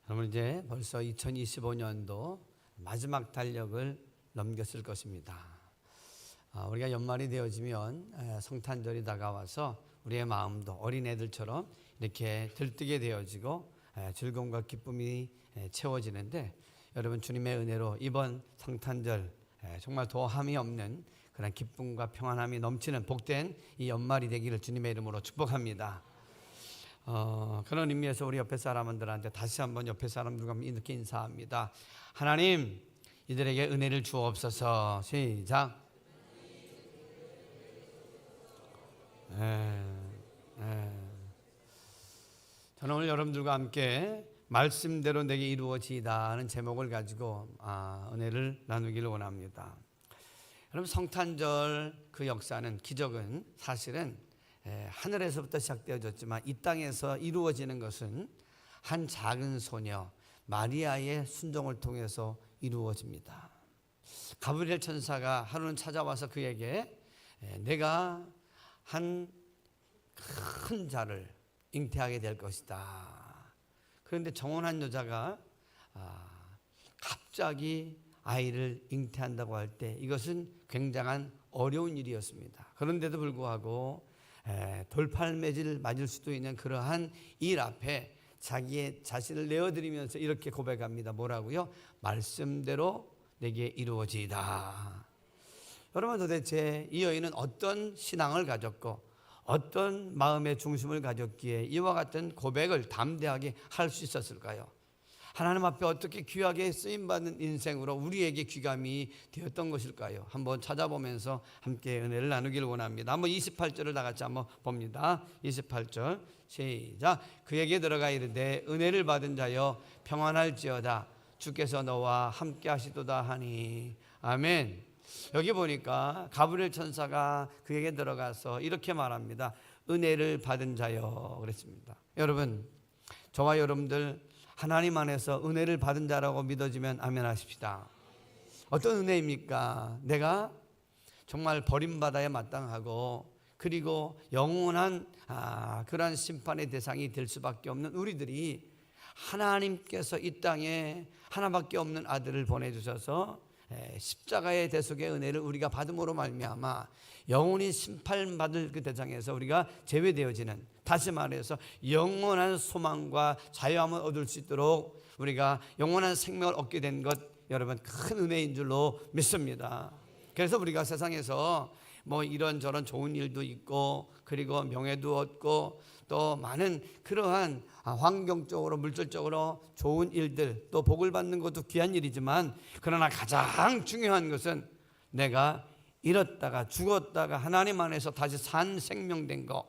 여러분 이제 벌써 2025년도 마지막 달력을 넘겼을 것입니다. 우리가 연말이 되어지면 성탄절이 다가와서 우리의 마음도 어린애들처럼 이렇게 들뜨게 되어지고 즐거움과 기쁨이 채워지는데, 여러분 주님의 은혜로 이번 성탄절 정말 더함이 없는 그런 기쁨과 평안함이 넘치는 복된 이 연말이 되기를 주님의 이름으로 축복합니다. 그런 의미에서 우리 옆에 사람들한테 다시 한번 옆에 사람들과 이렇게 인사합니다. 하나님, 이들에게 은혜를 주옵소서. 시작. 저는 오늘 여러분들과 함께 말씀대로 내게 이루어지이다 하는 제목을 가지고 은혜를 나누기를 원합니다. 여러분, 성탄절 그 역사는, 기적은 사실은 하늘에서부터 시작되어졌지만 이 땅에서 이루어지는 것은 한 작은 소녀 마리아의 순종을 통해서 이루어집니다. 가브리엘 천사가 하루는 찾아와서 그에게 내가 한 큰 자를 잉태하게 될 것이다. 그런데 정혼한 여자가 갑자기 아이를 잉태한다고 할 때 이것은 굉장한 어려운 일이었습니다. 그런데도 불구하고 돌팔매질 맞을 수도 있는 그러한 일 앞에 자기의 자신을 내어드리면서 이렇게 고백합니다. 뭐라고요? 말씀대로 내게 이루어지이다. 여러분, 도대체 이 여인은 어떤 신앙을 가졌고 어떤 마음의 중심을 가졌기에 이와 같은 고백을 담대하게 할 수 있었을까요? 하나님 앞에 어떻게 귀하게 쓰임받는 인생으로 우리에게 귀감이 되었던 것일까요? 한번 찾아보면서 함께 은혜를 나누기를 원합니다. 한번 28절을 다 같이 한번 봅니다. 28절 시작. 그에게 들어가 이르되 은혜를 받은 자여 평안할지어다. 주께서 너와 함께 하시도다 하니. 아멘. 여기 보니까 가브리엘 천사가 그에게 들어가서 이렇게 말합니다. 은혜를 받은 자여 그랬습니다. 여러분, 저와 여러분들 하나님 안에서 은혜를 받은 자라고 믿어지면 아멘 하십시다. 어떤 은혜입니까? 내가 정말 버림받아야 마땅하고 그리고 영원한 그러한 심판의 대상이 될 수밖에 없는 우리들이 하나님께서 이 땅에 하나밖에 없는 아들을 보내주셔서 십자가의 대속의 은혜를 우리가 받음으로 말미암아 영원히 심판받을 그 대상에서 우리가 제외되어지는, 다시 말해서 영원한 소망과 자유함을 얻을 수 있도록 우리가 영원한 생명을 얻게 된 것, 여러분 큰 은혜인 줄로 믿습니다. 그래서 우리가 세상에서 뭐 이런저런 좋은 일도 있고 그리고 명예도 얻고 또 많은 그러한 환경적으로 물질적으로 좋은 일들, 또 복을 받는 것도 귀한 일이지만, 그러나 가장 중요한 것은 내가 잃었다가 죽었다가 하나님 안에서 다시 산 생명된 것,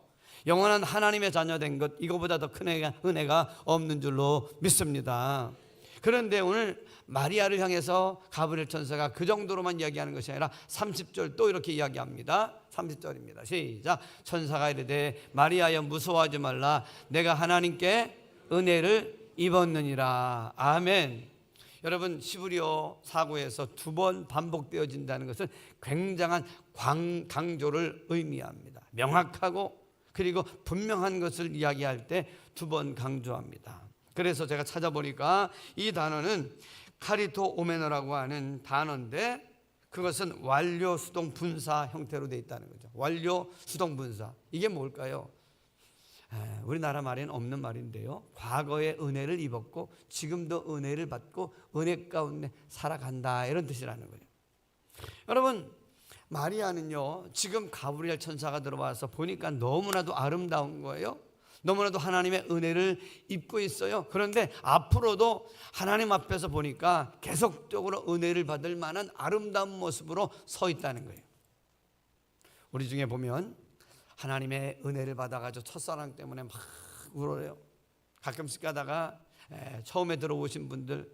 영원한 하나님의 자녀된 것, 이거보다 더 큰 은혜가 없는 줄로 믿습니다. 그런데 오늘 마리아를 향해서 가브리엘 천사가 그 정도로만 이야기하는 것이 아니라 30절 또 이렇게 이야기합니다. 30절입니다. 시작. 천사가 이르되 마리아여 무서워하지 말라. 내가 하나님께 은혜를 입었느니라. 아멘. 여러분, 시브리어 사고에서 2번 반복되어진다는 것은 굉장한 강조를 의미합니다. 명확하고 그리고 분명한 것을 이야기할 때 2번 강조합니다. 그래서 제가 찾아보니까 이 단어는 카리토 오메너라고 하는 단어인데, 그것은 완료 수동 분사 형태로 되어 있다는 거죠. 완료 수동 분사. 이게 뭘까요? 우리나라 말에는 없는 말인데요, 과거에 은혜를 입었고 지금도 은혜를 받고 은혜 가운데 살아간다, 이런 뜻이라는 거예요. 여러분, 마리아는요 지금 가브리엘 천사가 들어와서 보니까 너무나도 아름다운 거예요. 너무나도 하나님의 은혜를 입고 있어요. 그런데 앞으로도 하나님 앞에서 보니까 계속적으로 은혜를 받을 만한 아름다운 모습으로 서 있다는 거예요. 우리 중에 보면 하나님의 은혜를 받아가지고 첫사랑 때문에 막 울어요. 가끔씩 가다가 처음에 들어오신 분들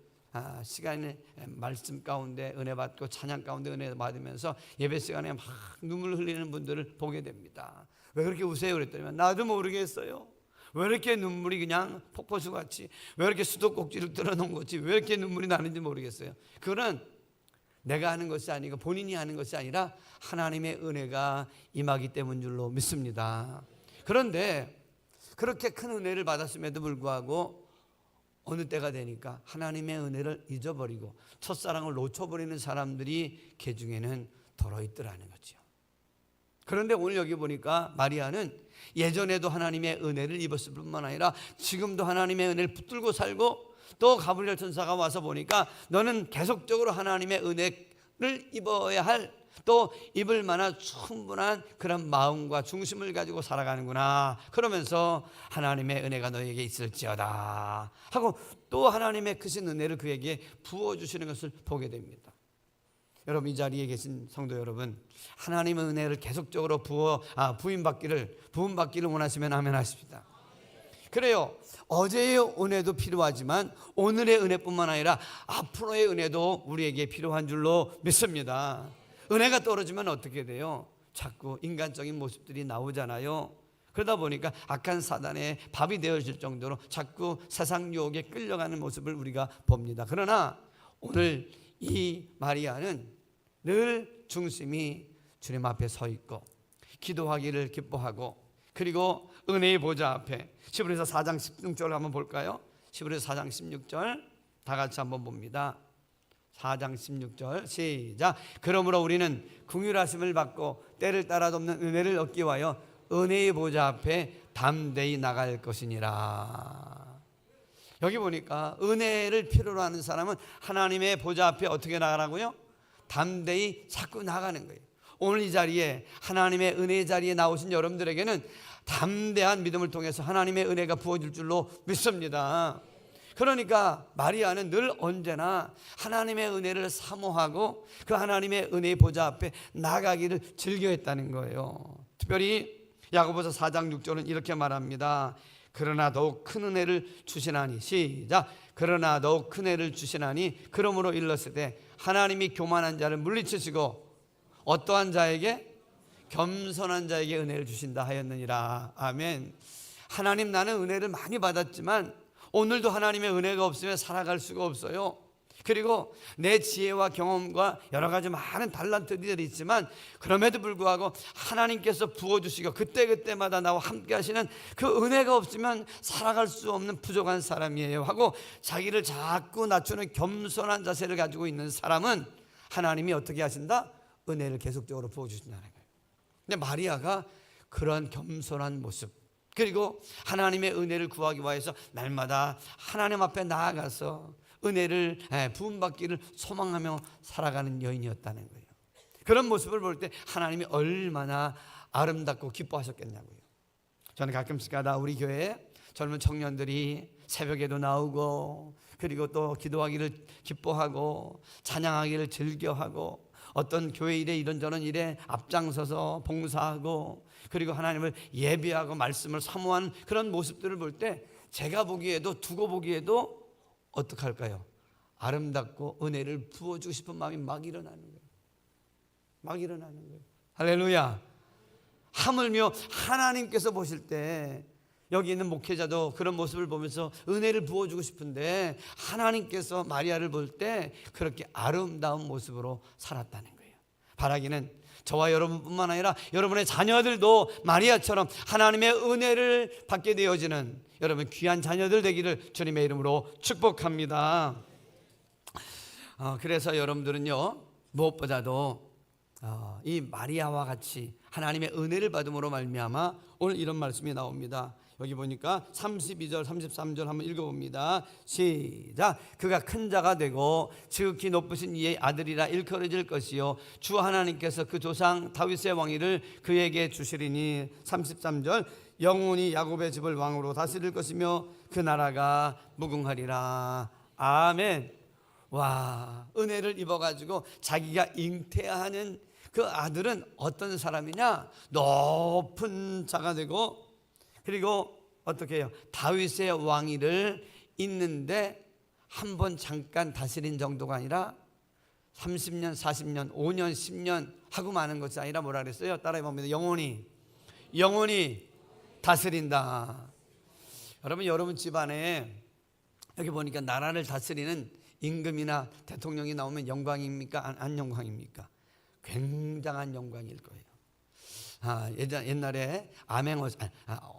시간에 말씀 가운데 은혜 받고 찬양 가운데 은혜 받으면서 예배 시간에 막 눈물 흘리는 분들을 보게 됩니다. 왜 그렇게 우세요? 그랬더니 나도 모르겠어요. 왜 이렇게 눈물이 그냥 폭포수같이, 왜 이렇게 수도꼭지를 뚫어놓은 거지, 왜 이렇게 눈물이 나는지 모르겠어요. 그거는 내가 하는 것이 아니고 본인이 하는 것이 아니라 하나님의 은혜가 임하기 때문인 줄로 믿습니다. 그런데 그렇게 큰 은혜를 받았음에도 불구하고 어느 때가 되니까 하나님의 은혜를 잊어버리고 첫사랑을 놓쳐버리는 사람들이 그 중에는 들어있더라는 거죠. 그런데 오늘 여기 보니까 마리아는 예전에도 하나님의 은혜를 입었을 뿐만 아니라 지금도 하나님의 은혜를 붙들고 살고, 또 가브리엘 천사가 와서 보니까 너는 계속적으로 하나님의 은혜를 입어야 할, 또 입을 만한 충분한 그런 마음과 중심을 가지고 살아가는구나. 그러면서 하나님의 은혜가 너에게 있을지어다 하고 또 하나님의 크신 은혜를 그에게 부어주시는 것을 보게 됩니다. 여러분, 이 자리에 계신 성도 여러분, 하나님의 은혜를 계속적으로 부음받기를 원하시면 아멘 하십시다. 그래요. 어제의 은혜도 필요하지만 오늘의 은혜뿐만 아니라 앞으로의 은혜도 우리에게 필요한 줄로 믿습니다. 은혜가 떨어지면 어떻게 돼요? 자꾸 인간적인 모습들이 나오잖아요. 그러다 보니까 악한 사단의 밥이 되어질 정도로 자꾸 세상 유혹에 끌려가는 모습을 우리가 봅니다. 그러나 오늘 이 마리아는 늘 중심이 주님 앞에 서 있고 기도하기를 기뻐하고, 그리고 은혜의 보좌 앞에, 히브리서 4장 16절 한번 볼까요? 히브리서 4장 16절 다 같이 한번 봅니다. 4장 16절 시작. 그러므로 우리는 긍휼하심을 받고 때를 따라 돕는 은혜를 얻기 위하여 은혜의 보좌 앞에 담대히 나갈 것이니라. 여기 보니까 은혜를 필요로 하는 사람은 하나님의 보좌 앞에 어떻게 나가라고요? 담대히 자꾸 나가는 거예요. 오늘 이 자리에 하나님의 은혜의 자리에 나오신 여러분들에게는 담대한 믿음을 통해서 하나님의 은혜가 부어질 줄로 믿습니다. 그러니까 마리아는 늘 언제나 하나님의 은혜를 사모하고 그 하나님의 은혜의 보좌 앞에 나가기를 즐겨했다는 거예요. 특별히 야고보서 4장 6절은 이렇게 말합니다. 그러나 더욱 큰 은혜를 주시나니, 시작. 그러나 더욱 큰 은혜를 주시나니 그러므로 일렀으되 하나님이 교만한 자를 물리치시고 어떠한 자에게? 겸손한 자에게 은혜를 주신다 하였느니라. 아멘. 하나님, 나는 은혜를 많이 받았지만 오늘도 하나님의 은혜가 없으면 살아갈 수가 없어요. 그리고 내 지혜와 경험과 여러 가지 많은 달란트들이 있지만 그럼에도 불구하고 하나님께서 부어주시고 그때그때마다 나와 함께 하시는 그 은혜가 없으면 살아갈 수 없는 부족한 사람이에요 하고 자기를 자꾸 낮추는 겸손한 자세를 가지고 있는 사람은 하나님이 어떻게 하신다? 은혜를 계속적으로 부어주신다는 거예요. 근데 마리아가 그런 겸손한 모습, 그리고 하나님의 은혜를 구하기 위해서 날마다 하나님 앞에 나아가서 은혜를 부음받기를 소망하며 살아가는 여인이었다는 거예요. 그런 모습을 볼 때 하나님이 얼마나 아름답고 기뻐하셨겠냐고요. 저는 가끔씩가다 우리 교회에 젊은 청년들이 새벽에도 나오고, 그리고 또 기도하기를 기뻐하고 찬양하기를 즐겨하고, 어떤 교회 일에 이런저런 일에 앞장서서 봉사하고, 그리고 하나님을 예배하고 말씀을 사모하는 그런 모습들을 볼 때 제가 보기에도, 두고 보기에도 어떡할까요? 아름답고 은혜를 부어주고 싶은 마음이 막 일어나는 거예요. 막 일어나는 거예요. 할렐루야. 하물며 하나님께서 보실 때 여기 있는 목회자도 그런 모습을 보면서 은혜를 부어주고 싶은데 하나님께서 마리아를 볼 때 그렇게 아름다운 모습으로 살았다는 거예요. 바라기는 저와 여러분뿐만 아니라 여러분의 자녀들도 마리아처럼 하나님의 은혜를 받게 되어지는 여러분 귀한 자녀들 되기를 주님의 이름으로 축복합니다. 그래서 여러분들은요, 무엇보다도 이 마리아와 같이 하나님의 은혜를 받음으로 말미암아 오늘 이런 말씀이 나옵니다. 여기 보니까 32절 33절 한번 읽어봅니다. 시작. 그가 큰 자가 되고 지극히 높으신 이의 아들이라 일컬어질 것이요 주 하나님께서 그 조상 다윗의 왕위를 그에게 주시리니 33절 영원히 야곱의 집을 왕으로 다스릴 것이며 그 나라가 무궁하리라. 아멘. 와, 은혜를 입어가지고 자기가 잉태하는 그 아들은 어떤 사람이냐? 높은 자가 되고, 그리고 어떻게 해요? 다윗의 왕위를 잇는데 한 번 잠깐 다스린 정도가 아니라 30년, 40년, 5년, 10년 하고 마는 것이 아니라 뭐라 그랬어요? 따라해 봅니다. 영원히 다스린다. 여러분 집안에 여기 보니까 나라를 다스리는 임금이나 대통령이 나오면 영광입니까? 안 영광입니까? 굉장한 영광일 거예요. 옛날에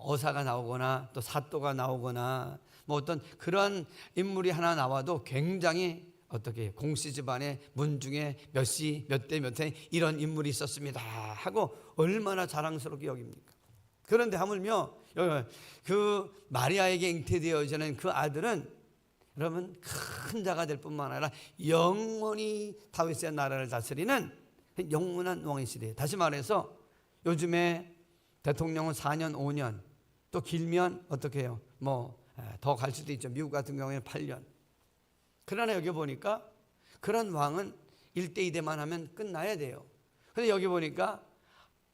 어사가 나오거나 또 사또가 나오거나 뭐 어떤 그런 인물이 하나 나와도 굉장히 어떻게 공씨 집안의 문중에 몇 시 몇 대 몇 해 이런 인물이 있었습니다 하고 얼마나 자랑스럽게 여깁니까? 그런데 하물며 그 마리아에게 잉태되어지는 그 아들은 여러분 큰 자가 될 뿐만 아니라 영원히 다윗의 나라를 다스리는 영원한 왕의 시대예요. 다시 말해서 요즘에 대통령은 4년 5년 또 길면 어떻게 해요? 뭐 더 갈 수도 있죠. 미국 같은 경우에는 8년. 그러나 여기 보니까 그런 왕은 1대 2대만 하면 끝나야 돼요. 그런데 여기 보니까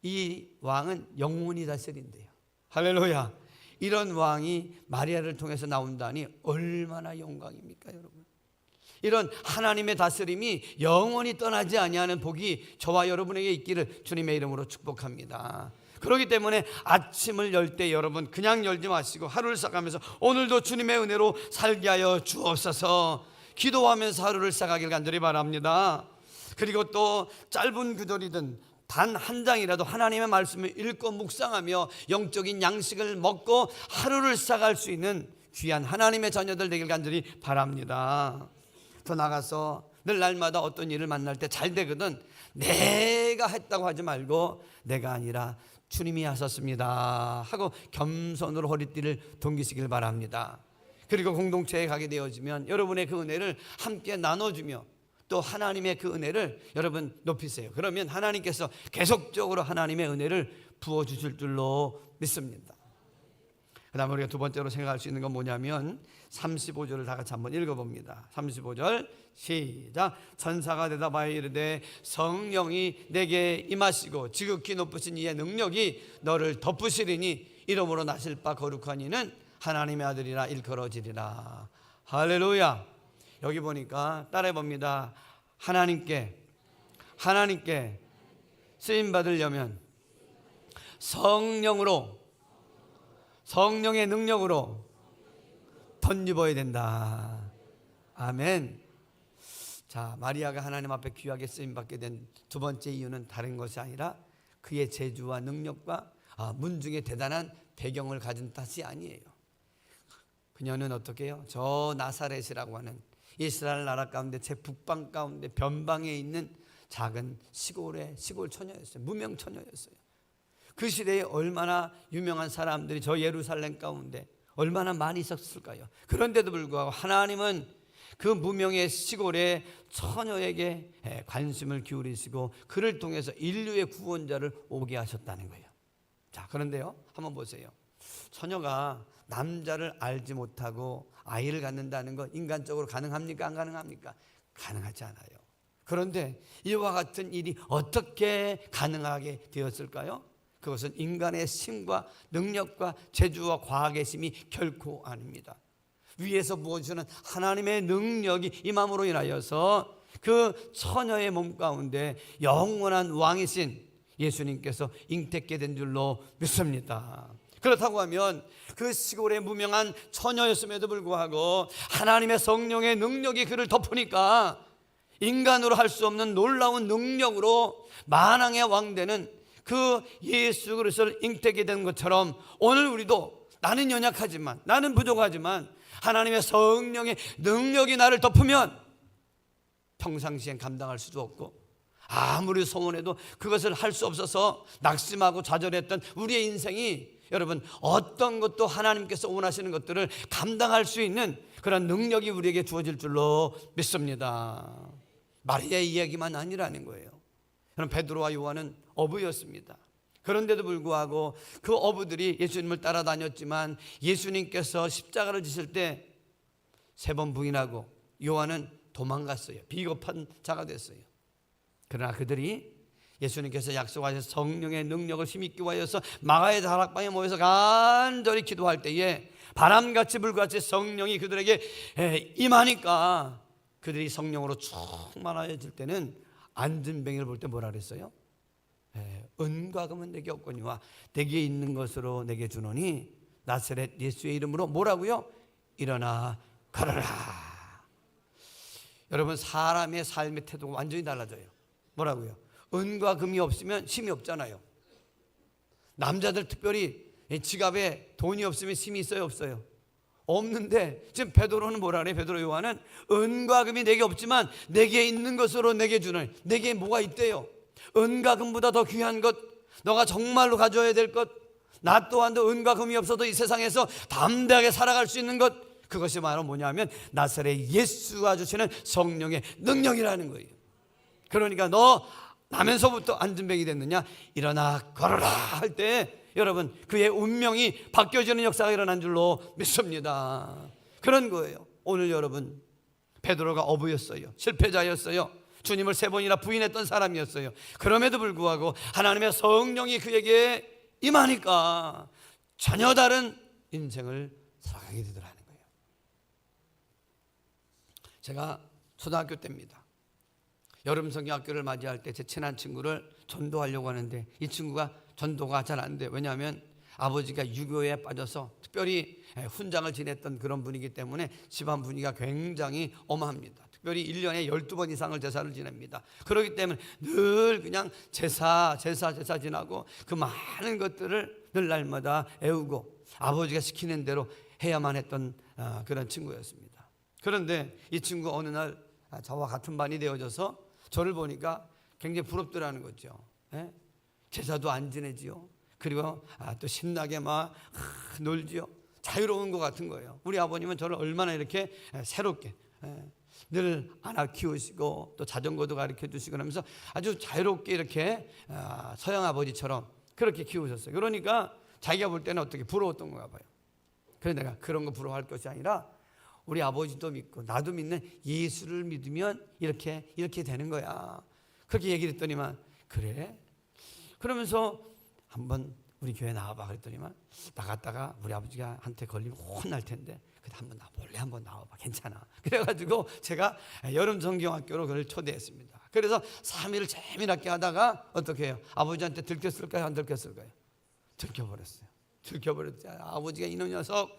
이 왕은 영원히 다스린대요. 할렐루야. 이런 왕이 마리아를 통해서 나온다니 얼마나 영광입니까, 여러분? 이런 하나님의 다스림이 영원히 떠나지 아니하는 복이 저와 여러분에게 있기를 주님의 이름으로 축복합니다. 그렇기 때문에 아침을 열 때 여러분 그냥 열지 마시고 하루를 시작하면서 오늘도 주님의 은혜로 살게 하여 주옵소서 기도하면서 하루를 시작하길 간절히 바랍니다. 그리고 또 짧은 구절이든 단 한 장이라도 하나님의 말씀을 읽고 묵상하며 영적인 양식을 먹고 하루를 시작할 수 있는 귀한 하나님의 자녀들 되길 간절히 바랍니다. 더 나가서 늘 날마다 어떤 일을 만날 때 잘 되거든 내가 했다고 하지 말고 내가 아니라 주님이 하셨습니다 하고 겸손으로 허리띠를 동기시길 바랍니다. 그리고 공동체에 가게 되어지면 여러분의 그 은혜를 함께 나눠주며 또 하나님의 그 은혜를 여러분 높이세요. 그러면 하나님께서 계속적으로 하나님의 은혜를 부어주실 줄로 믿습니다. 그 다음에 우리가 두 번째로 생각할 수 있는 건 뭐냐면 35절을 다 같이 한번 읽어봅니다. 35절 시작. 천사가 대답하여 이르되 성령이 내게 임하시고 지극히 높으신 이의 능력이 너를 덮으시리니 이름으로 나실 바 거룩한 이는 하나님의 아들이라 일컬어지리라. 할렐루야. 여기 보니까 따라해 봅니다. 하나님께 쓰임 받으려면 성령의 능력으로 덧입어야 된다. 아멘. 자, 마리아가 하나님 앞에 귀하게 쓰임 받게 된 두 번째 이유는 다른 것이 아니라 그의 재주와 능력과 문중에 대단한 배경을 가진 탓이 아니에요. 그녀는 어떻게 해요? 저 나사렛이라고 하는 이스라엘 나라 가운데 제 북방 가운데 변방에 있는 작은 시골 처녀였어요. 무명 처녀였어요. 그 시대에 얼마나 유명한 사람들이 저 예루살렘 가운데 얼마나 많이 있었을까요? 그런데도 불구하고 하나님은 그 무명의 시골의 처녀에게 관심을 기울이시고 그를 통해서 인류의 구원자를 오게 하셨다는 거예요. 자, 그런데요, 한번 보세요. 처녀가 남자를 알지 못하고 아이를 갖는다는 건 인간적으로 가능합니까? 안 가능합니까? 가능하지 않아요. 그런데 이와 같은 일이 어떻게 가능하게 되었을까요? 그것은 인간의 힘과 능력과 재주와 과학의 힘이 결코 아닙니다. 위에서 부어주시는 하나님의 능력이 임함으로 인하여서 그 처녀의 몸 가운데 영원한 왕이신 예수님께서 잉태케 된 줄로 믿습니다. 그렇다고 하면 그 시골의 무명한 처녀였음에도 불구하고 하나님의 성령의 능력이 그를 덮으니까 인간으로 할 수 없는 놀라운 능력으로 만왕의 왕되는 그 예수 그리스도를 잉태케 된 것처럼 오늘 우리도 나는 연약하지만 나는 부족하지만 하나님의 성령의 능력이 나를 덮으면 평상시엔 감당할 수도 없고 아무리 소원해도 그것을 할 수 없어서 낙심하고 좌절했던 우리의 인생이 여러분 어떤 것도 하나님께서 원하시는 것들을 감당할 수 있는 그런 능력이 우리에게 주어질 줄로 믿습니다. 마리아의 이야기만 아니라는 거예요. 여러분 베드로와 요한은 어부였습니다. 그런데도 불구하고 그 어부들이 예수님을 따라다녔지만 예수님께서 십자가를 지실 때 3번 부인하고 요한은 도망갔어요. 비겁한 자가 됐어요. 그러나 그들이 예수님께서 약속하신 성령의 능력을 힘있게 하여서 마가의 다락방에 모여서 간절히 기도할 때에 바람같이 불같이 성령이 그들에게 임하니까 그들이 성령으로 충만해질 때는 안진뱅이를 볼 때 뭐라 그랬어요? 은과 금은 내게 없거니와 내게 있는 것으로 내게 주노니 나사렛 예수의 이름으로 뭐라고요? 일어나 걸어라. 여러분 사람의 삶의 태도가 완전히 달라져요. 뭐라고요? 은과 금이 없으면 힘이 없잖아요. 남자들 특별히 지갑에 돈이 없으면 힘이 있어요 없어요? 없는데 지금 베드로는 뭐라 그래? 베드로 요한은 은과 금이 내게 없지만 내게 있는 것으로 내게 주는, 내게 뭐가 있대요? 은과 금보다 더 귀한 것, 너가 정말로 가져야 될 것, 나 또한도 은과 금이 없어도 이 세상에서 담대하게 살아갈 수 있는 것, 그것이 바로 뭐냐면 나사렛 예수가 주시는 성령의 능력이라는 거예요. 그러니까 너 나면서부터 안전뱅이 됐느냐? 일어나 걸어라 할 때 여러분 그의 운명이 바뀌어지는 역사가 일어난 줄로 믿습니다. 그런 거예요. 오늘 여러분 베드로가 어부였어요. 실패자였어요. 주님을 3번이나 부인했던 사람이었어요. 그럼에도 불구하고 하나님의 성령이 그에게 임하니까 전혀 다른 인생을 살아가게 되더라는 거예요. 제가 초등학교 때입니다. 여름 성경학교를 맞이할 때 제 친한 친구를 전도하려고 하는데 이 친구가 전도가 잘 안 돼요. 왜냐하면 아버지가 유교에 빠져서 특별히 훈장을 지냈던 그런 분이기 때문에 집안 분위기가 굉장히 엄합니다. 특별히 1년에 12번 이상을 제사를 지냅니다. 그렇기 때문에 늘 그냥 제사 지나고 그 많은 것들을 늘 날마다 애우고 아버지가 시키는 대로 해야만 했던 그런 친구였습니다. 그런데 이 친구 어느 날 저와 같은 반이 되어져서 저를 보니까 굉장히 부럽더라는 거죠. 제사도 안 지내지요. 그리고 또 신나게 막 놀지요. 자유로운 것 같은 거예요. 우리 아버님은 저를 얼마나 이렇게 새롭게 늘 안아 키우시고 또 자전거도 가르쳐 주시고 하면서 아주 자유롭게 이렇게 서양 아버지처럼 그렇게 키우셨어요. 그러니까 자기가 볼 때는 어떻게 부러웠던 건가 봐요. 그래서 내가 그런 거 부러워할 것이 아니라 우리 아버지도 믿고 나도 믿는 예수를 믿으면 이렇게 되는 거야. 그렇게 얘기를 했더니만 그래? 그러면서 한번 우리 교회 나와봐 그랬더니만 나갔다가 우리 아버지가 한테 걸리면 혼날 텐데 그래도 한번 몰래 한번 나와봐 괜찮아. 그래가지고 제가 여름 성경학교로 그를 초대했습니다. 그래서 3일을 재미나게 하다가 어떻게 해요? 아버지한테 들켰을까요? 안 들켰을까요? 들켜버렸어요. 들켜버렸어요. 아버지가 이놈 녀석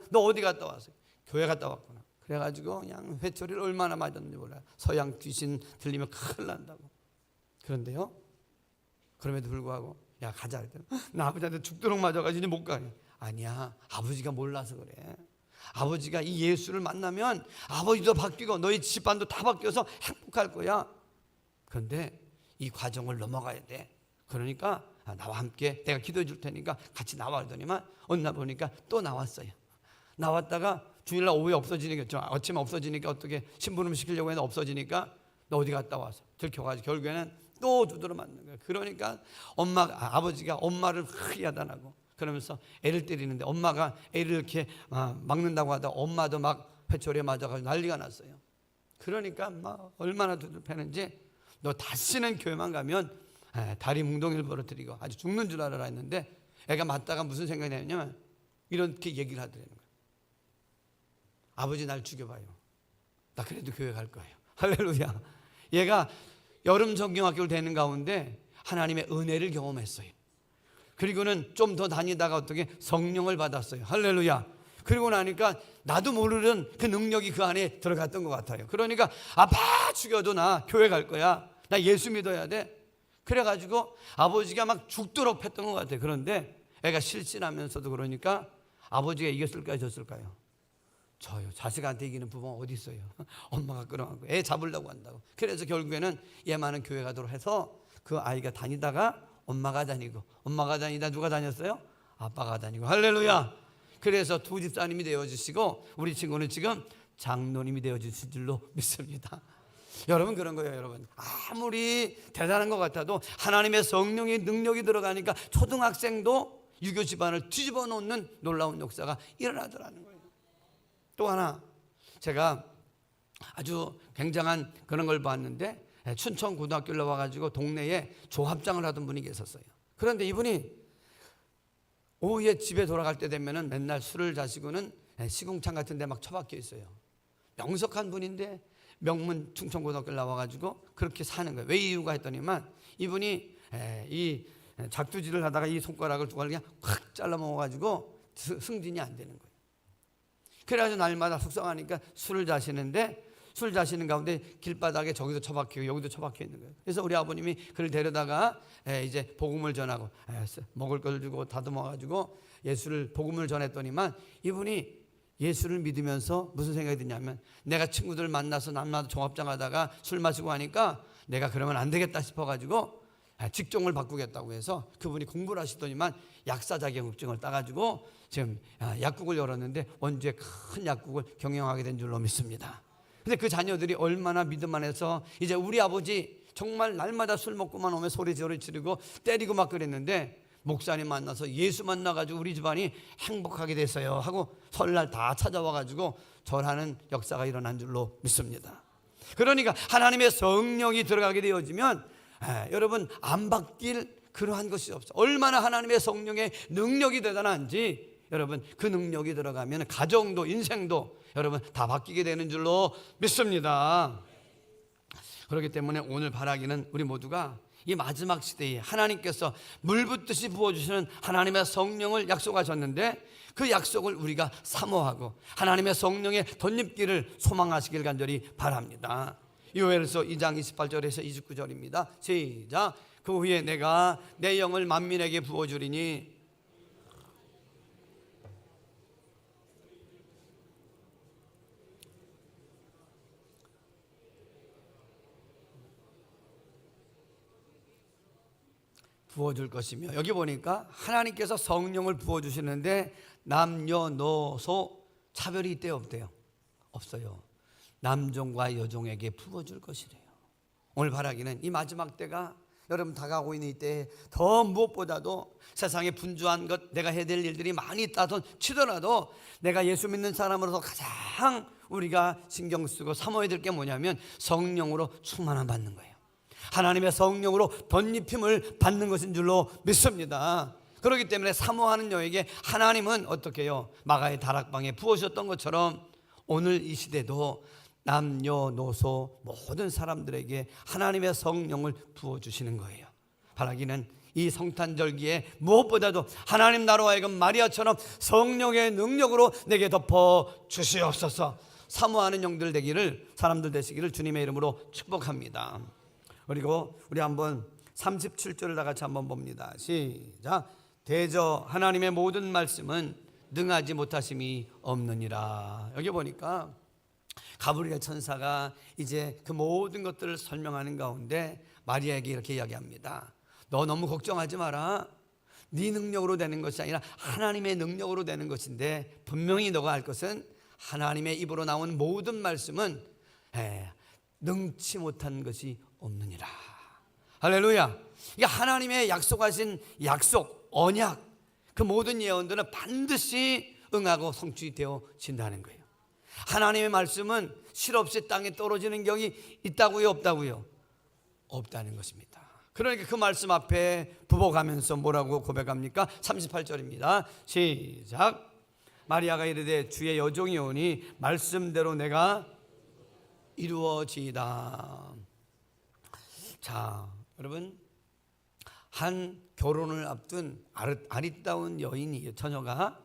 너 어디 갔다 왔어요? 교회 갔다 왔구나. 그래가지고 그냥 회초리를 얼마나 맞았는지 몰라요. 서양 귀신 들리면 큰일 난다고. 그런데요 그럼에도 불구하고 야 가자 그랬더니 나 아버지한테 죽도록 맞아가지고 이제 못 가요. 아니야 아버지가 몰라서 그래. 아버지가 이 예수를 만나면 아버지도 바뀌고 너희 집안도 다 바뀌어서 행복할 거야. 그런데 이 과정을 넘어가야 돼. 그러니까 나와 함께 내가 기도해 줄 테니까 같이 나와 그러더니만 어느 날 보니까 또 나왔어요. 나왔다가 주일날 오후에 없어지니까 아침에 없어지니까 어떻게 심부름 시키려고 했는데 없어지니까 너 어디 갔다 와서 들켜가지고 결국에는 또 두드러 맞는 거예요. 그러니까 아버지가 엄마를 크게 야단하고 그러면서 애를 때리는데 엄마가 애를 이렇게 막는다고 하다 엄마도 막 회초리에 맞아가지고 난리가 났어요. 그러니까 막 얼마나 두드러 패는지 너 다시는 교회만 가면 다리 뭉덩이를 벌어뜨리고 아주 죽는 줄 알아라 했는데 애가 맞다가 무슨 생각이 나냐면 이렇게 얘기를 하더라는 거예요. 아버지 날 죽여봐요. 나 그래도 교회 갈 거예요. 할렐루야. 얘가 여름 성경학교를 다니는 가운데 하나님의 은혜를 경험했어요. 그리고는 좀 더 다니다가 어떻게 성령을 받았어요. 할렐루야. 그리고 나니까 나도 모르는 그 능력이 그 안에 들어갔던 것 같아요. 그러니까 아빠 죽여도 나 교회 갈 거야. 나 예수 믿어야 돼. 그래가지고 아버지가 막 죽도록 했던 것 같아요. 그런데 애가 실신하면서도 그러니까 아버지가 이겼을까요? 졌을까요? 저요. 자식한테 이기는 부모가 어디 있어요? 엄마가 끌어안고 애 잡으려고 한다고. 그래서 결국에는 얘만은 교회 가도록 해서 그 아이가 다니다가 엄마가 다니고 엄마가 다니다 누가 다녔어요? 아빠가 다니고. 할렐루야. 그래서 두 집사님이 되어주시고 우리 친구는 지금 장로님이 되어주실 줄로 믿습니다. 여러분 그런 거예요. 여러분 아무리 대단한 것 같아도 하나님의 성령의 능력이 들어가니까 초등학생도 유교 집안을 뒤집어 놓는 놀라운 역사가 일어나더라는 거예요. 또 하나 제가 아주 굉장한 그런 걸 봤는데 춘천 고등학교를 와가지고 동네에 조합장을 하던 분이 계셨어요. 그런데 이분이 오후에 집에 돌아갈 때 되면은 맨날 술을 자시고는 시궁창 같은 데 막 처박혀 있어요. 명석한 분인데 명문 충청고등학교를 나와가지고 그렇게 사는 거예요. 왜 이유가 했더니만 이분이 이 작두질을 하다가 이 손가락을 두 가지 그냥 확 잘라 먹어가지고 승진이 안 되는 거예요. 그래가지고 날마다 속상하니까 술을 자시는데 술 자시는 가운데 길바닥에 저기도 처박히고 여기도 처박혀 있는 거예요. 그래서 우리 아버님이 그를 데려다가 이제 복음을 전하고 먹을 걸 주고 다듬어가지고 예수를 복음을 전했더니만 이분이 예수를 믿으면서 무슨 생각이 드냐면 내가 친구들 만나서 남나도 종합장 하다가 술 마시고 하니까 내가 그러면 안 되겠다 싶어가지고 직종을 바꾸겠다고 해서 그분이 공부를 하시더니만 약사 자격증을 따가지고 지금 약국을 열었는데 원주에 큰 약국을 경영하게 된 줄로 믿습니다. 근데 그 자녀들이 얼마나 믿음 안에서 이제 우리 아버지 정말 날마다 술 먹고만 오면 소리 지르고 때리고 막 그랬는데 목사님 만나서 예수 만나가지고 우리 집안이 행복하게 됐어요 하고 설날 다 찾아와가지고 절하는 역사가 일어난 줄로 믿습니다. 그러니까 하나님의 성령이 들어가게 되어지면 여러분 안 바뀔 그러한 것이 없어. 얼마나 하나님의 성령의 능력이 대단한지 여러분 그 능력이 들어가면 가정도 인생도 여러분 다 바뀌게 되는 줄로 믿습니다. 그렇기 때문에 오늘 바라기는 우리 모두가 이 마지막 시대에 하나님께서 물 붓듯이 부어주시는 하나님의 성령을 약속하셨는데 그 약속을 우리가 사모하고 하나님의 성령의 덧입기를 소망하시길 간절히 바랍니다. 요엘서 2장 28절에서 29절입니다. 시작. 그 후에 내가 내 영을 만민에게 부어주리니 부어줄 것이며, 여기 보니까 하나님께서 성령을 부어주시는데 남녀노소 차별이 이때 없대요. 없어요. 남종과 여종에게 부어줄 것이래요. 오늘 바라기는 이 마지막 때가 여러분 다가오고 있는 이때에 더 무엇보다도 세상에 분주한 것 내가 해야 될 일들이 많이 있다던 치더라도 내가 예수 믿는 사람으로서 가장 우리가 신경 쓰고 사모해야 될 게 뭐냐면 성령으로 충만함 받는 거예요. 하나님의 성령으로 덧입힘을 받는 것인 줄로 믿습니다. 그렇기 때문에 사모하는 여에게 하나님은 어떻게 해요? 마가의 다락방에 부으셨던 것처럼 오늘 이 시대도 남녀노소 모든 사람들에게 하나님의 성령을 부어주시는 거예요. 바라기는 이 성탄절기에 무엇보다도 하나님 나로 하여금 마리아처럼 성령의 능력으로 내게 덮어 주시옵소서. 사모하는 영들 되기를, 사람들 되시기를 주님의 이름으로 축복합니다. 그리고 우리 한번 37절을 다 같이 한번 봅니다. 시작. 대저 하나님의 모든 말씀은 능하지 못하심이 없느니라. 여기 보니까 가브리엘 천사가 이제 그 모든 것들을 설명하는 가운데 마리아에게 이렇게 이야기합니다. 너 너무 걱정하지 마라. 네 능력으로 되는 것이 아니라 하나님의 능력으로 되는 것인데 분명히 너가 알 것은 하나님의 입으로 나온 모든 말씀은 능치 못한 것이 없느니라. 할렐루야. 이게 하나님의 약속하신 약속, 언약, 그 모든 예언들은 반드시 응하고 성취되어진다는 거예요. 하나님의 말씀은 실없이 땅에 떨어지는 경이 있다고요, 없다고요? 없다는 것입니다. 그러니까 그 말씀 앞에 부복하면서 뭐라고 고백합니까? 38절입니다. 시작. 마리아가 이르되 주의 여종이 오니 말씀대로 내가 이루어지이다. 자, 여러분, 한 결혼을 앞둔 아리따운 여인이, 처녀가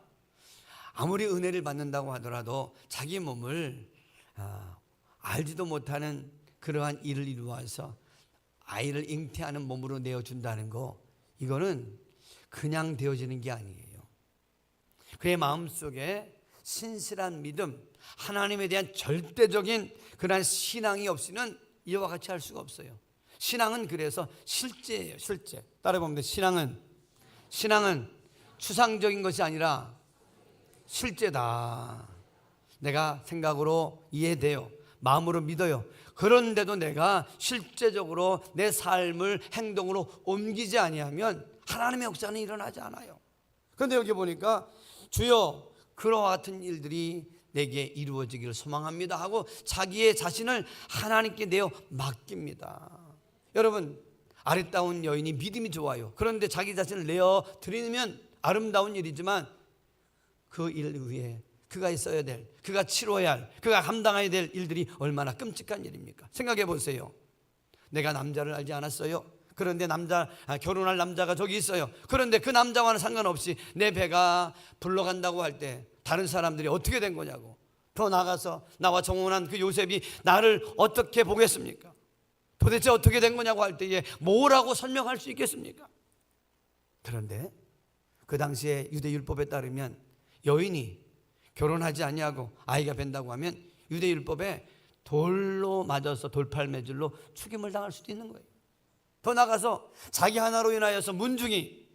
아무리 은혜를 받는다고 하더라도 자기 몸을 알지도 못하는 그러한 일을 이루어서 아이를 잉태하는 몸으로 내어준다는 거, 이거는 그냥 되어지는 게 아니에요. 그의 마음속에 신실한 믿음, 하나님에 대한 절대적인 그러한 신앙이 없이는 이와 같이 할 수가 없어요. 신앙은 그래서 실제예요. 실제. 따라해보면 신앙은 추상적인 것이 아니라 실제다. 내가 생각으로 이해돼요. 마음으로 믿어요. 그런데도 내가 실제적으로 내 삶을 행동으로 옮기지 아니하면 하나님의 역사는 일어나지 않아요. 그런데 여기 보니까 주여 그와 같은 일들이 내게 이루어지기를 소망합니다 하고 자기의 자신을 하나님께 내어 맡깁니다. 여러분, 아리따운 여인이 믿음이 좋아요. 그런데 자기 자신을 내어 드리면 아름다운 일이지만 그 일 위에 그가 있어야 될, 그가 치러야 할, 그가 감당해야 될 일들이 얼마나 끔찍한 일입니까? 생각해 보세요. 내가 남자를 알지 않았어요. 그런데 결혼할 남자가 저기 있어요. 그런데 그 남자와는 상관없이 내 배가 불러간다고 할 때 다른 사람들이 어떻게 된 거냐고. 더 나가서 나와 정혼한 그 요셉이 나를 어떻게 보겠습니까? 도대체 어떻게 된 거냐고 할 때에 뭐라고 설명할 수 있겠습니까? 그런데 그 당시에 유대 율법에 따르면 여인이 결혼하지 아니하고 아이가 벤다고 하면 유대율법에 돌로 맞아서 돌팔매질로 죽임을 당할 수도 있는 거예요. 더 나가서 자기 하나로 인하여서 문중이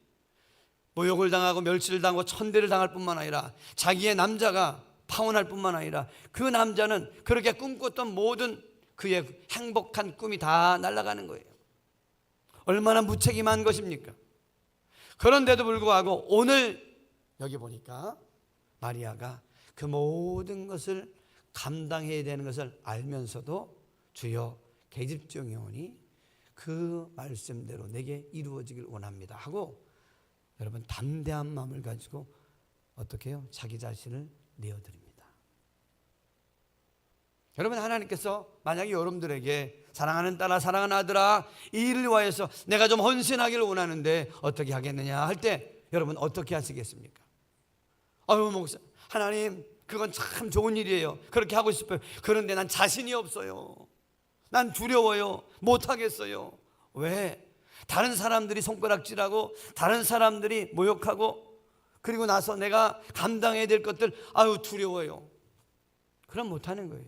모욕을 당하고 멸시를 당하고 천대를 당할 뿐만 아니라 자기의 남자가 파혼할 뿐만 아니라 그 남자는 그렇게 꿈꿨던 모든 그의 행복한 꿈이 다 날아가는 거예요. 얼마나 무책임한 것입니까? 그런데도 불구하고 오늘 여기 보니까 마리아가 그 모든 것을 감당해야 되는 것을 알면서도 주여 계집종이오니 그 말씀대로 내게 이루어지길 원합니다 하고 여러분 담대한 마음을 가지고 어떻게 해요? 자기 자신을 내어드립니다. 여러분 하나님께서 만약에 여러분들에게 사랑하는 딸아 사랑하는 아들아 이 일을 위하여서 내가 좀 헌신하기를 원하는데 어떻게 하겠느냐 할 때 여러분 어떻게 하시겠습니까? 아유 목사 하나님 그건 참 좋은 일이에요. 그렇게 하고 싶어요. 그런데 난 자신이 없어요. 난 두려워요. 못하겠어요. 왜? 다른 사람들이 손가락질하고 다른 사람들이 모욕하고 그리고 나서 내가 감당해야 될 것들 아유 두려워요. 그럼 못하는 거예요.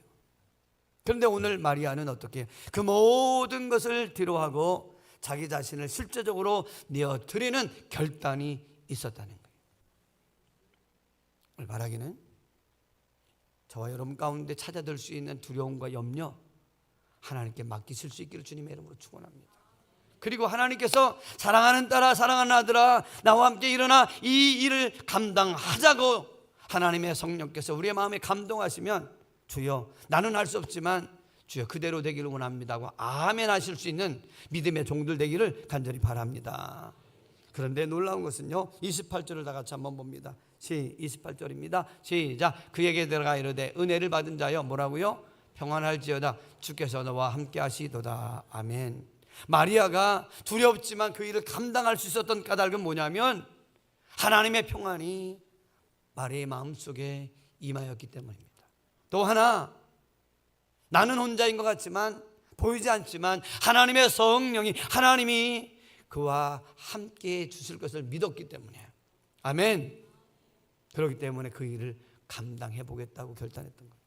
그런데 오늘 마리아는 어떻게 그 모든 것을 뒤로하고 자기 자신을 실제적으로 내어드리는 결단이 있었다는 거예요. 오늘 말하기는 저와 여러분 가운데 찾아들 수 있는 두려움과 염려 하나님께 맡기실 수 있기를 주님의 이름으로 축원합니다. 그리고 하나님께서 사랑하는 딸아 사랑하는 아들아 나와 함께 일어나 이 일을 감당하자고 하나님의 성령께서 우리의 마음에 감동하시면 주여 나는 할 수 없지만 주여 그대로 되기를 원합니다 하고 아멘 하실 수 있는 믿음의 종들 되기를 간절히 바랍니다. 그런데 놀라운 것은요 28절을 다 같이 한번 봅니다. 28절입니다. 시작. 그에게 들어가 이르되 은혜를 받은 자여 뭐라고요? 평안할지어다 주께서 너와 함께 하시도다. 아멘. 마리아가 두렵지만 그 일을 감당할 수 있었던 까닭은 뭐냐면 하나님의 평안이 마리아의 마음속에 임하였기 때문입니다. 또 하나 나는 혼자인 것 같지만 보이지 않지만 하나님의 성령이 하나님이 그와 함께 주실 것을 믿었기 때문에 아멘. 그렇기 때문에 그 일을 감당해 보겠다고 결단했던 거예요.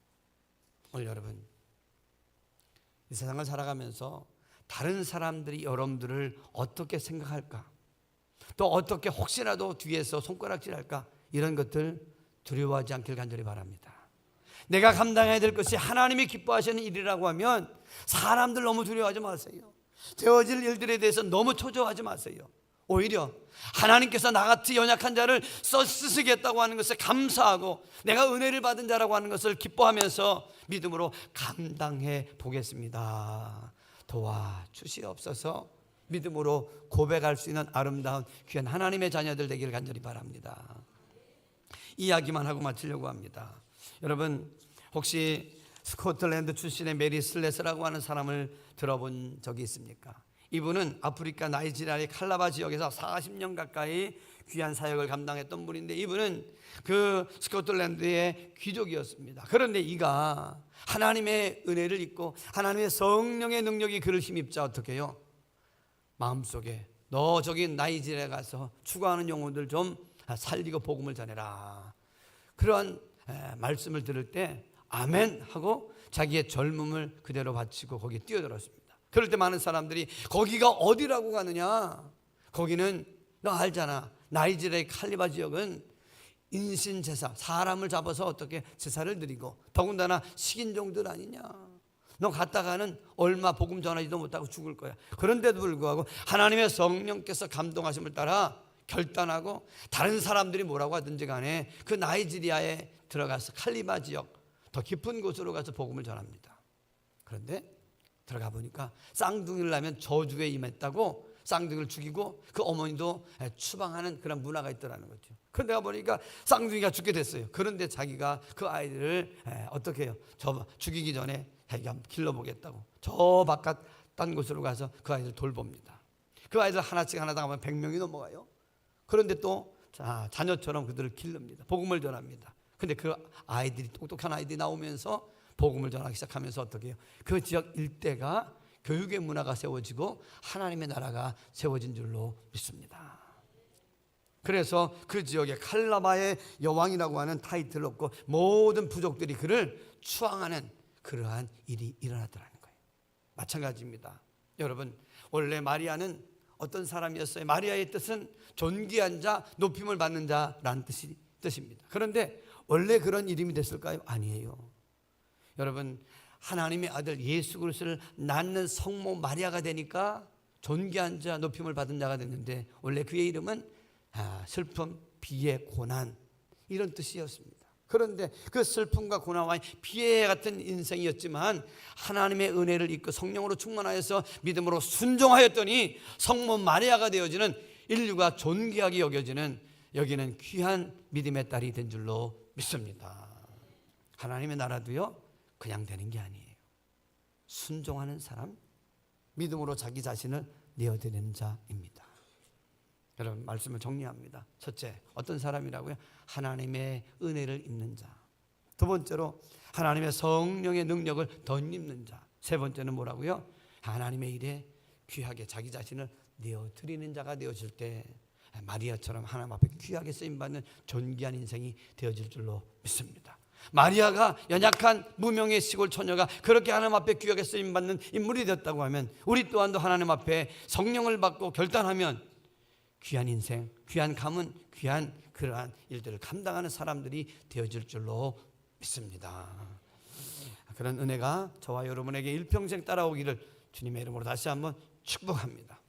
오늘 여러분 이 세상을 살아가면서 다른 사람들이 여러분들을 어떻게 생각할까 또 어떻게 혹시라도 뒤에서 손가락질할까 이런 것들 두려워하지 않길 간절히 바랍니다. 내가 감당해야 될 것이 하나님이 기뻐하시는 일이라고 하면 사람들 너무 두려워하지 마세요. 되어질 일들에 대해서 너무 초조하지 마세요. 오히려 하나님께서 나같이 연약한 자를 쓰시겠다고 하는 것에 감사하고 내가 은혜를 받은 자라고 하는 것을 기뻐하면서 믿음으로 감당해 보겠습니다. 도와주시옵소서. 믿음으로 고백할 수 있는 아름다운 귀한 하나님의 자녀들 되기를 간절히 바랍니다. 이야기만 하고 마치려고 합니다. 여러분 혹시 스코틀랜드 출신의 메리 슬레스라고 하는 사람을 들어본 적이 있습니까? 이분은 아프리카 나이지리아의 칼라바 지역에서 40년 가까이 귀한 사역을 감당했던 분인데 이분은 그 스코틀랜드의 귀족이었습니다. 그런데 이가 하나님의 은혜를 입고 하나님의 성령의 능력이 그를 힘입자 어떻게 해요? 마음속에 너 저기 나이지리아에 가서 추구하는 영혼들 좀 살리고 복음을 전해라. 그러한 말씀을 들을 때 아멘 하고 자기의 젊음을 그대로 바치고 거기에 뛰어들었습니다. 그럴 때 많은 사람들이 거기가 어디라고 가느냐? 거기는 너 알잖아. 나이지리아의 칼리바 지역은 인신제사, 사람을 잡아서 어떻게 제사를 드리고 더군다나 식인종들 아니냐. 너 갔다가는 얼마 복음 전하지도 못하고 죽을 거야. 그런데도 불구하고 하나님의 성령께서 감동하심을 따라 결단하고 다른 사람들이 뭐라고 하든지 간에 그 나이지리아에 들어가서 칼리바 지역 더 깊은 곳으로 가서 복음을 전합니다. 그런데 들어가 보니까 쌍둥이를 낳으면 저주에 임했다고 쌍둥이를 죽이고 그 어머니도 추방하는 그런 문화가 있더라는 거죠. 그런데 보니까 쌍둥이가 죽게 됐어요. 그런데 자기가 그 아이들을 어떻게 해요? 저 죽이기 전에 자기가 길러보겠다고 저 바깥 딴 곳으로 가서 그 아이들 돌봅니다. 그 아이들 하나씩 하나당 하면 100명이 넘어가요. 그런데 또 자녀처럼 그들을 기릅니다. 복음을 전합니다. 근데 그 아이들이 똑똑한 아이들이 나오면서 복음을 전하기 시작하면서 어떻게 해요? 그 지역 일대가 교육의 문화가 세워지고 하나님의 나라가 세워진 줄로 믿습니다. 그래서 그 지역에 칼라바의 여왕이라고 하는 타이틀을 얻고 모든 부족들이 그를 추앙하는 그러한 일이 일어나더라는 거예요. 마찬가지입니다. 여러분, 원래 마리아는 어떤 사람이었어요? 마리아의 뜻은 존귀한 자, 높임을 받는 자라는 뜻입니다. 그런데 원래 그런 이름이 됐을까요? 아니에요. 여러분, 하나님의 아들 예수 그리스도를 낳는 성모 마리아가 되니까 존귀한 자, 높임을 받은 자가 됐는데 원래 그의 이름은 슬픔, 비애, 고난 이런 뜻이었습니다. 그런데 그 슬픔과 고난과 비애 같은 인생이었지만 하나님의 은혜를 입고 성령으로 충만하여서 믿음으로 순종하였더니 성모 마리아가 되어지는 인류가 존귀하게 여기는 귀한 믿음의 딸이 된 줄로 믿습니다. 하나님의 나라도요 그냥 되는 게 아니에요. 순종하는 사람, 믿음으로 자기 자신을 내어드리는 자입니다. 여러분, 말씀을 정리합니다. 첫째, 어떤 사람이라고요? 하나님의 은혜를 입는 자. 두 번째로 하나님의 성령의 능력을 덧입는 자. 세 번째는 뭐라고요? 하나님의 일에 귀하게 자기 자신을 내어드리는 자가 되어질 때 마리아처럼 하나님 앞에 귀하게 쓰임받는 존귀한 인생이 되어질 줄로 믿습니다. 마리아가 연약한 무명의 시골 처녀가 그렇게 하나님 앞에 귀하게 쓰임받는 인물이 되었다고 하면 우리 또한도 하나님 앞에 성령을 받고 결단하면 귀한 인생, 귀한 가문, 귀한 그러한 일들을 감당하는 사람들이 되어질 줄로 믿습니다. 그런 은혜가 저와 여러분에게 일평생 따라오기를 주님의 이름으로 다시 한번 축복합니다.